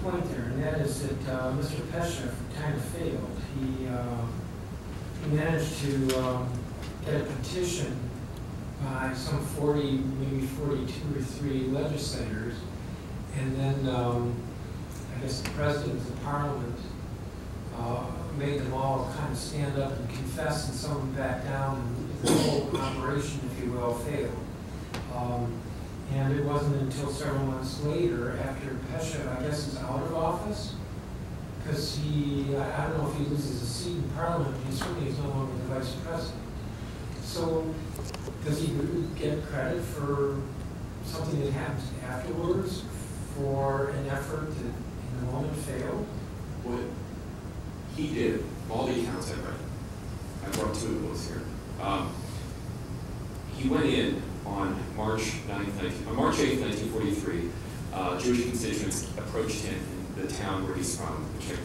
point there, and that is that Mr. Peshev kind of failed. He managed to get a petition by some 40, maybe 42 or 3 legislators, and then I guess the president of the parliament made them all kind of stand up and confess, and some of them back down, and the whole operation, if you will, failed. And it wasn't until several months later, after Peshev, I guess, is out of office, because I don't know if he loses a seat in Parliament, he certainly is no longer the Vice President. So, does he get credit for something that happens afterwards, for an effort that in the moment failed? What he did, all the accounts I've read, I brought 2 of those here. He went in on March 8th, 1943, Jewish constituents approached him in the town where he's from, which is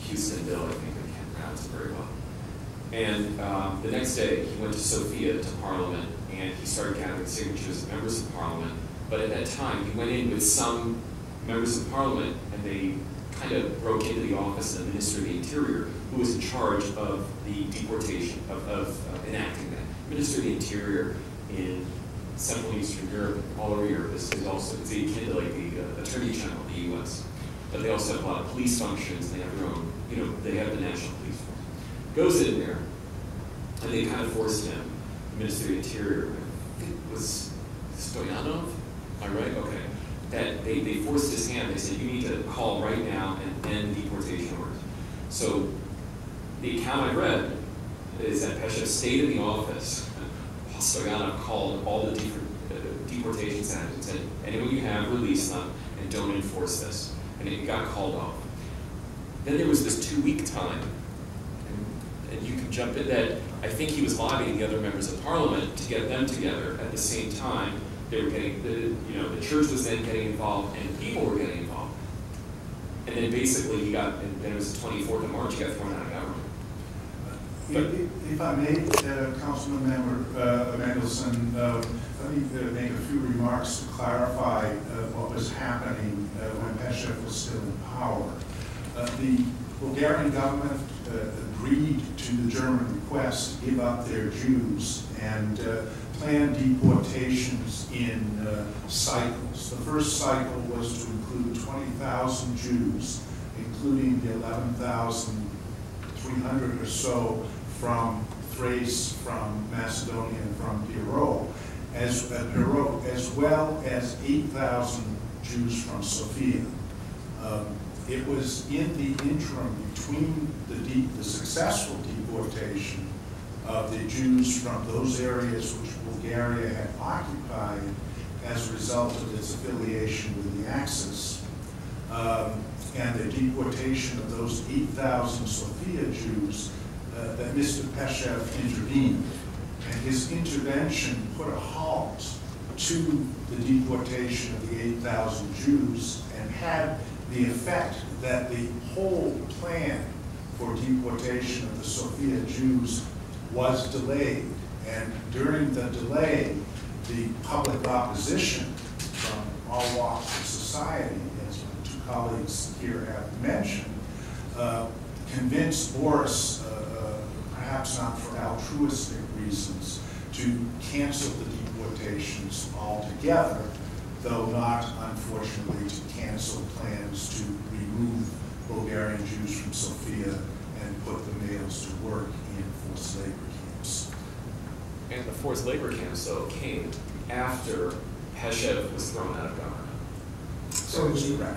Houstonville, I think I can't pronounce it very well. And the next day, he went to Sofia to Parliament, and he started gathering signatures of members of Parliament. But at that time, he went in with some members of Parliament, and they kind of broke into the office of the Minister of the Interior, who was in charge of the deportation, of enacting that. Minister of the Interior in Central and Eastern Europe, all over Europe, is also, it's akin to like the Attorney General of the U.S. But they also have a lot of police functions, they have their own, they have the National Police Force. Goes in there, and they kind of forced him, the Minister of the Interior, I think it was Stoyanov, am I right? Okay. That they forced his hand, they said, you need to call right now and end deportation orders. So the account I read is that Peshev stayed in the office. Stoyanov called all the deportation centers and said, anyone you have, release them, and don't enforce this. And it got called off. Then there was this 2-week time, and you can jump in that I think he was lobbying the other members of Parliament to get them together at the same time. They were getting, the church was then getting involved, and people were getting involved. And then basically and then it was the 24th of March, he got thrown out of government. If I may, Councilman Member Mendelson, let me make a few remarks to clarify what was happening when Peshev was still in power. The Bulgarian government agreed to the German request to give up their Jews and planned deportations in cycles. The first cycle was to include 20,000 Jews, including the 11,300 or so from Thrace, from Macedonia, and from Tyrol, as well as 8,000 Jews from Sofia. It was in the interim between the successful deportation of the Jews from those areas which Bulgaria had occupied as a result of its affiliation with the Axis, and the deportation of those 8,000 Sofia Jews that Mr. Peshev intervened. And his intervention put a halt to the deportation of the 8,000 Jews and had the effect that the whole plan for deportation of the Sofia Jews was delayed. And during the delay, the public opposition from all walks of society, as my 2 colleagues here have mentioned, convinced Boris, perhaps not for altruistic reasons, to cancel the deportations altogether, though not, unfortunately, to cancel plans to remove Bulgarian Jews from Sofia and put the males to work in forced labor camps. And the forced labor camps, though, came after Peshev was thrown out of government. So I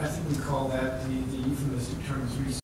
think we call that the euphemistic term is